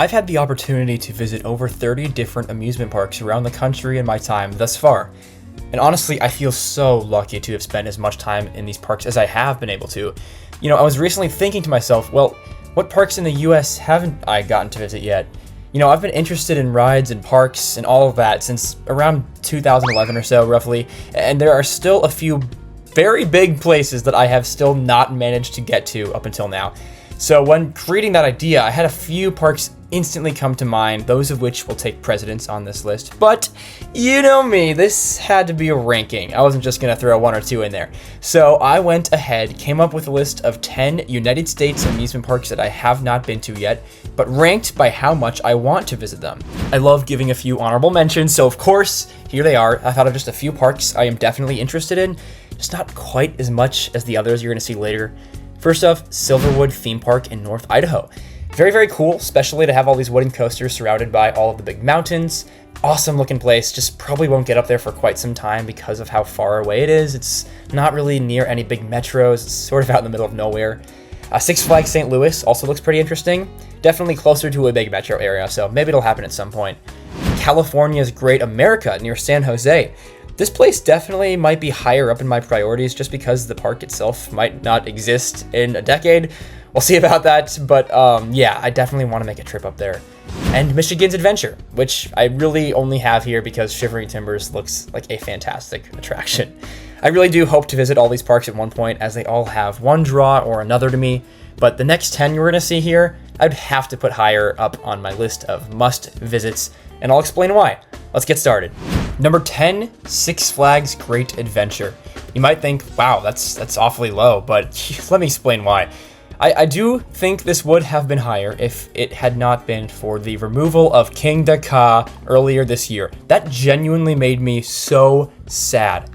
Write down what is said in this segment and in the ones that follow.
I've had the opportunity to visit over 30 different amusement parks around the country in my time thus far. And honestly, I feel so lucky to have spent as much time in these parks as I have been able to. I was recently thinking to myself, well, what parks in the US haven't I gotten to visit yet? I've been interested in rides and parks and all of that since around 2011 or so, roughly, and there are still a few very big places that I have still not managed to get to up until now. So when creating that idea, I had a few parks instantly come to mind, those of which will take precedence on this list. But you know me, this had to be a ranking. I wasn't just gonna throw one or two in there. So I went ahead, came up with a list of 10 United States amusement parks that I have not been to yet, but ranked by how much I want to visit them. I love giving a few honorable mentions, so of course, here they are. I thought of just a few parks I am definitely interested in, just not quite as much as the others you're gonna see later. First off, Silverwood Theme Park in North Idaho. Very, very cool, especially to have all these wooden coasters surrounded by all of the big mountains. Awesome looking place, just probably won't get up there for quite some time because of how far away it is. It's not really near any big metros, it's sort of out in the middle of nowhere. Six Flags St. Louis also looks pretty interesting. Definitely closer to a big metro area, so maybe it'll happen at some point. California's Great America near San Jose. This place definitely might be higher up in my priorities just because the park itself might not exist in a decade. We'll see about that, but yeah, I definitely want to make a trip up there. And Michigan's Adventure, which I really only have here because Shivering Timbers looks like a fantastic attraction. I really do hope to visit all these parks at one point, as they all have one draw or another to me, but the next 10 you're going to see here, I'd have to put higher up on my list of must visits, and I'll explain why. Let's get started. Number 10, Six Flags Great Adventure. You might think, wow, that's awfully low, but let me explain why. I do think this would have been higher if it had not been for the removal of King Dakar earlier this year. That genuinely made me so sad.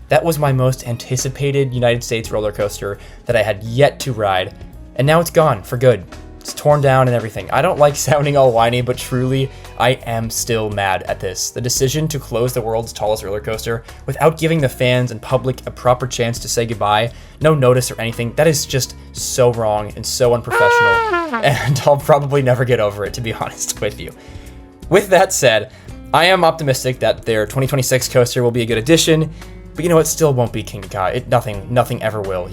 That was my most anticipated United States roller coaster that I had yet to ride, and now it's gone for good. It's torn down and everything. I don't like sounding all whiny, but truly, I am still mad at this. The decision to close the world's tallest roller coaster without giving the fans and public a proper chance to say goodbye, no notice or anything, that is just so wrong and so unprofessional, and I'll probably never get over it, to be honest with you. With that said, I am optimistic that their 2026 coaster will be a good addition, but it still won't be King Dakar. Nothing ever will,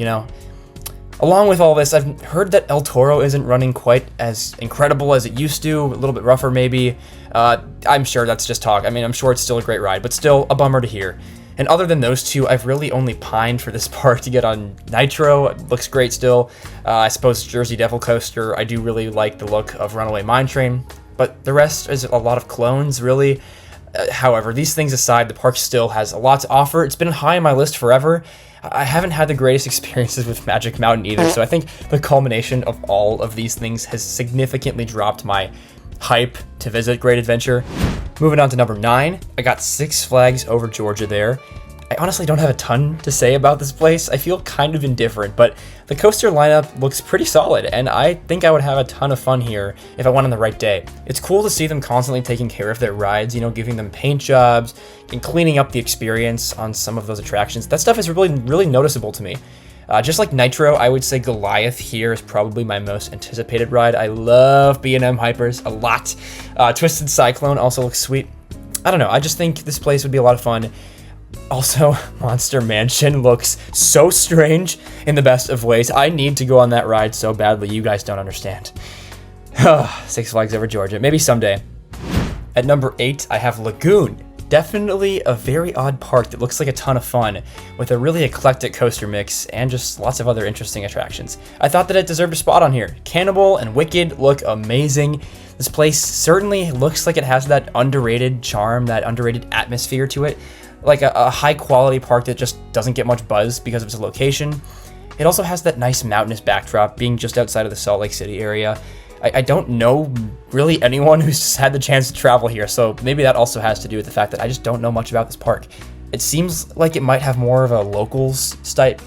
Along with all this, I've heard that El Toro isn't running quite as incredible as it used to, a little bit rougher maybe. I'm sure that's just talk. I'm sure it's still a great ride, but still a bummer to hear. And other than those two, I've really only pined for this park to get on Nitro. It looks great still. I suppose Jersey Devil Coaster, I do really like the look of Runaway Mine Train, but the rest is a lot of clones, really. However, these things aside, the park still has a lot to offer. It's been high on my list forever. I haven't had the greatest experiences with Magic Mountain either, so I think the culmination of all of these things has significantly dropped my hype to visit Great Adventure. Moving on to number 9, I got Six Flags Over Georgia there. I honestly don't have a ton to say about this place. I feel kind of indifferent, but the coaster lineup looks pretty solid, and I think I would have a ton of fun here if I went on the right day. It's cool to see them constantly taking care of their rides, giving them paint jobs and cleaning up the experience on some of those attractions. That stuff is really, really noticeable to me. Just like Nitro, I would say Goliath here is probably my most anticipated ride. I love B&M Hypers a lot. Twisted Cyclone also looks sweet. I don't know, I just think this place would be a lot of fun. Also, Monster Mansion looks so strange in the best of ways. I need to go on that ride so badly, you guys don't understand. Six Flags Over Georgia, maybe someday. At number 8, I have Lagoon. Definitely a very odd park that looks like a ton of fun, with a really eclectic coaster mix and just lots of other interesting attractions. I thought that it deserved a spot on here. Cannibal and Wicked look amazing. This place certainly looks like it has that underrated charm, that underrated atmosphere to it. Like a high quality park that just doesn't get much buzz because of its location. It also has that nice mountainous backdrop, being just outside of the Salt Lake City area. I don't know really anyone who's just had the chance to travel here, so maybe that also has to do with the fact that I just don't know much about this park. It seems like it might have more of a locals type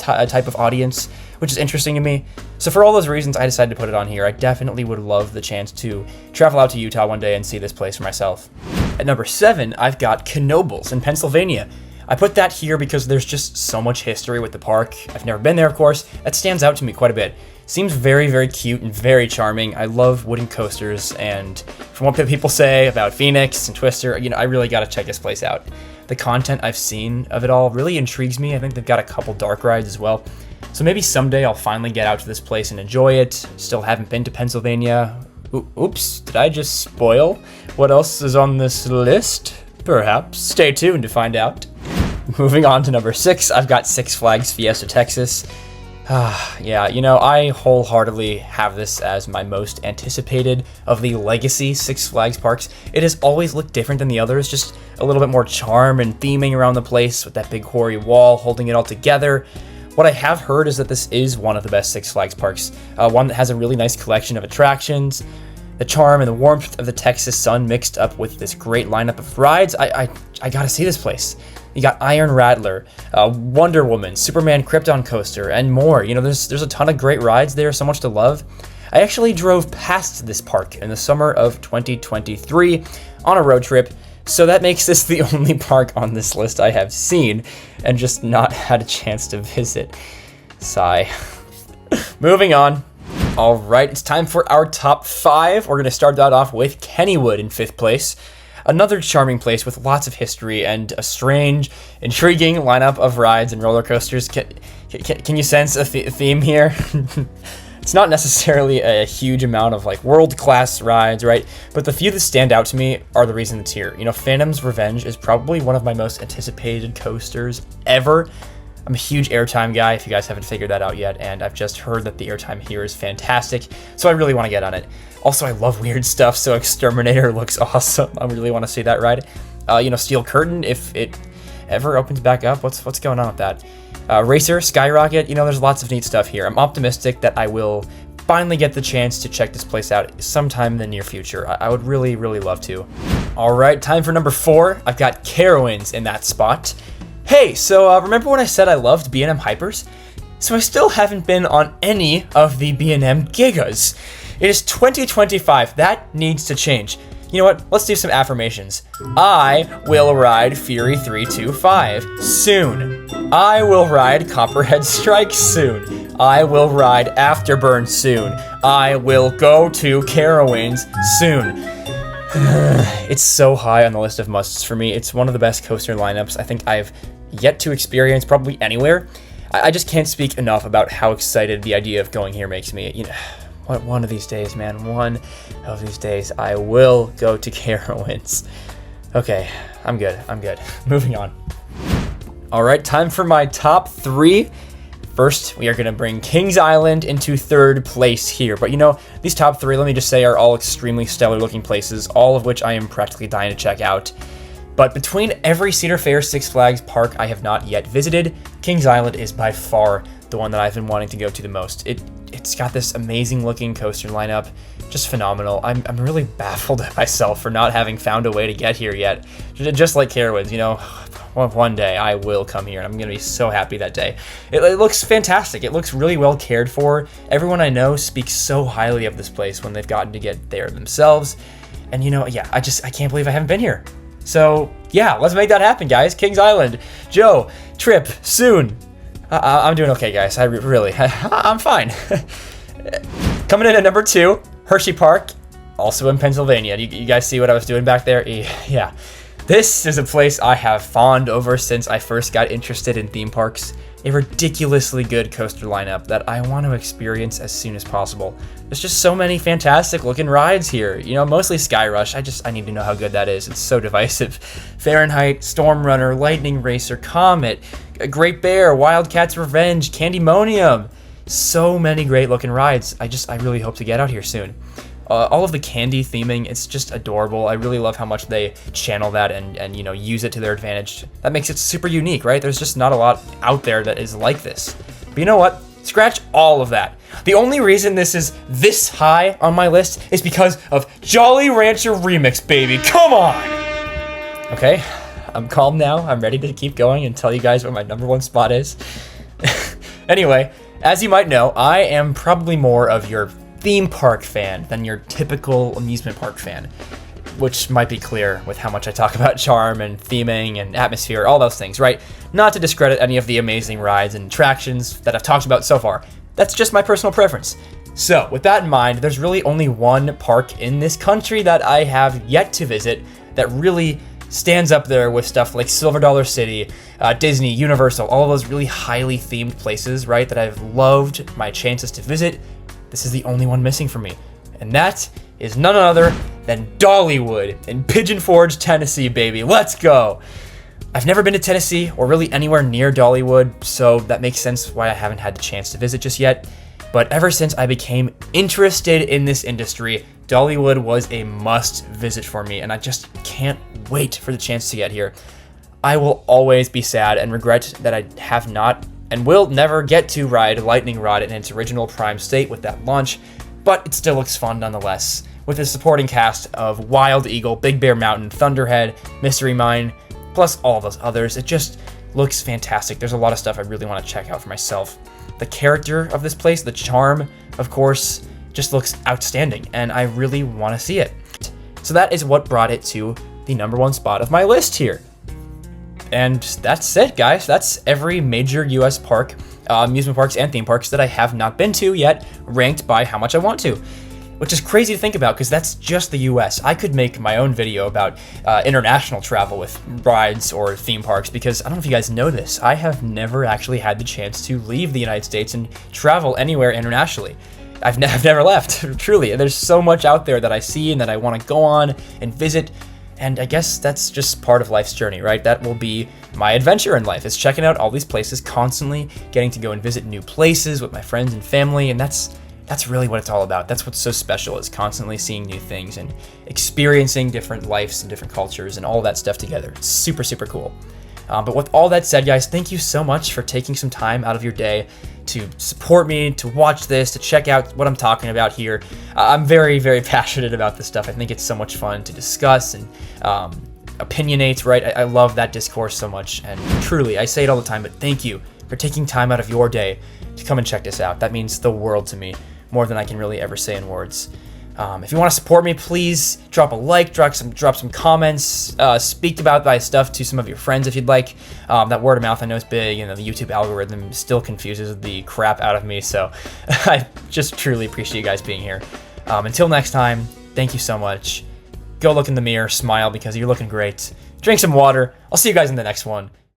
of audience, which is interesting to me. So for all those reasons, I decided to put it on here. I definitely would love the chance to travel out to Utah one day and see this place for myself. At number 7, I've got Knoebels in Pennsylvania. I put that here because there's just so much history with the park. I've never been there, of course. That stands out to me quite a bit. Seems very, very cute and very charming. I love wooden coasters, and from what people say about Phoenix and Twister, I really gotta check this place out. The content I've seen of it all really intrigues me. I think they've got a couple dark rides as well. So maybe someday I'll finally get out to this place and enjoy it. Still haven't been to Pennsylvania. Oops, did I just spoil what else is on this list? Perhaps. Stay tuned to find out. Moving on to number 6, I've got Six Flags Fiesta Texas. Yeah, I wholeheartedly have this as my most anticipated of the legacy Six Flags parks. It has always looked different than the others, just a little bit more charm and theming around the place with that big quarry wall holding it all together. What I have heard is that this is one of the best Six Flags parks, one that has a really nice collection of attractions. The charm and the warmth of the Texas sun mixed up with this great lineup of rides. I gotta see this place. You got Iron Rattler, Wonder Woman, Superman Krypton Coaster, and more. There's a ton of great rides there, so much to love. I actually drove past this park in the summer of 2023 on a road trip, so that makes this the only park on this list I have seen and just not had a chance to visit. Sigh. Moving on. All right, it's time for our top 5. We're going to start that off with Kennywood in 5th place. Another charming place with lots of history and a strange, intriguing lineup of rides and roller coasters. Can you sense a theme here? It's not necessarily a huge amount of world-class rides, right? But the few that stand out to me are the reason it's here. Phantom's Revenge is probably one of my most anticipated coasters ever. I'm a huge airtime guy, if you guys haven't figured that out yet, and I've just heard that the airtime here is fantastic, so I really want to get on it. Also, I love weird stuff, so Exterminator looks awesome. I really want to see that ride. Steel Curtain, if it ever opens back up, what's going on with that? Racer, Skyrocket, there's lots of neat stuff here. I'm optimistic that I will finally get the chance to check this place out sometime in the near future. I would really, really love to. All right, time for number 4. I've got Carowinds in that spot. Hey, so remember when I said I loved B&M Hypers? So I still haven't been on any of the B&M Gigas. It is 2025. That needs to change. You know what? Let's do some affirmations. I will ride Fury 325 soon. I will ride Copperhead Strike soon. I will ride Afterburn soon. I will go to Carowinds soon. It's so high on the list of musts for me. It's one of the best coaster lineups I think I've yet to experience probably anywhere. I just can't speak enough about how excited the idea of going here makes me. One of these days, man, one of these days, I will go to Carowinds. Okay, I'm good. Moving on. All right, time for my top 3. First, we are going to bring Kings Island into 3rd place here. But these top 3, let me just say, are all extremely stellar looking places, all of which I am practically dying to check out. But between every Cedar Fair Six Flags park I have not yet visited, Kings Island is by far the one that I've been wanting to go to the most. It's got this amazing looking coaster lineup, just phenomenal. I'm really baffled at myself for not having found a way to get here yet. Just like Carowinds, one day I will come here and I'm going to be so happy that day. It looks fantastic. It looks really well cared for. Everyone I know speaks so highly of this place when they've gotten to get there themselves. And I can't believe I haven't been here. So yeah, let's make that happen, guys. Kings Island, Joe, trip soon. I'm doing okay, guys. I'm fine. Coming in at number 2, Hershey Park, also in Pennsylvania. You guys see what I was doing back there? Yeah. This is a place I have fawned over since I first got interested in theme parks. A ridiculously good coaster lineup that I want to experience as soon as possible. There's just so many fantastic looking rides here. Mostly Sky Rush. I need to know how good that is. It's so divisive. Fahrenheit, Storm Runner, Lightning Racer, Comet, Great Bear, Wildcat's Revenge, Candymonium. So many great looking rides. I really hope to get out here soon. All of the candy theming, it's just adorable. I really love how much they channel that and use it to their advantage. That makes it super unique, right? There's just not a lot out there that is like this. But you know what? Scratch all of that. The only reason this is this high on my list is because of Jolly Rancher Remix, baby. Come on! Okay, I'm calm now. I'm ready to keep going and tell you guys what my number 1 spot is. Anyway, as you might know, I am probably more of your theme park fan than your typical amusement park fan. which might be clear with how much I talk about charm and theming and atmosphere, all those things, right? Not to discredit any of the amazing rides and attractions that I've talked about so far. That's just my personal preference. So, with that in mind, there's really only one park in this country that I have yet to visit that really stands up there with stuff like Silver Dollar City, Disney, Universal, all of those really highly themed places, right, that I've loved my chances to visit. This is the only one missing for me, and that is none other than Dollywood in Pigeon Forge, Tennessee, baby. Let's go! I've never been to Tennessee or really anywhere near Dollywood, so that makes sense why I haven't had the chance to visit just yet. But ever since I became interested in this industry, Dollywood was a must visit for me, and I just can't wait for the chance to get here. I will always be sad and regret that I have not and will never get to ride Lightning Rod in its original prime state with that launch, but it still looks fun nonetheless, with a supporting cast of Wild Eagle, Big Bear Mountain, Thunderhead, Mystery Mine, plus all those others. It just looks fantastic. There's a lot of stuff I really want to check out for myself. The character of this place, the charm, of course, just looks outstanding, and I really want to see it. So that is what brought it to the #1 spot of my list here. And that's it, guys. That's every major US park, amusement parks and theme parks that I have not been to yet, ranked by how much I want to. Which is crazy to think about, because that's just the US. I could make my own video about international travel with rides or theme parks, because I don't know if you guys know this, I have never actually had the chance to leave the United States and travel anywhere internationally. I've never left, truly. There's so much out there that I see and that I want to go on and visit, and I guess that's just part of life's journey, right? That will be my adventure in life, is checking out all these places, constantly getting to go and visit new places with my friends and family, and that's really what it's all about. That's what's so special, is constantly seeing new things and experiencing different lives and different cultures and all that stuff together. It's super, super cool. But with all that said, guys, thank you so much for taking some time out of your day to support me, to watch this, to check out what I'm talking about here. I'm very, very passionate about this stuff. I think it's so much fun to discuss and opinionate, right? I love that discourse so much, and truly, I say it all the time, but thank you for taking time out of your day to come and check this out. That means the world to me, more than I can really ever say in words. If you want to support me, please drop a like, drop some comments, speak about my stuff to some of your friends if you'd like. That word of mouth I know is big, and the YouTube algorithm still confuses the crap out of me, so I just truly appreciate you guys being here. Until next time, thank you so much. Go look in the mirror, smile, because you're looking great. Drink some water. I'll see you guys in the next one.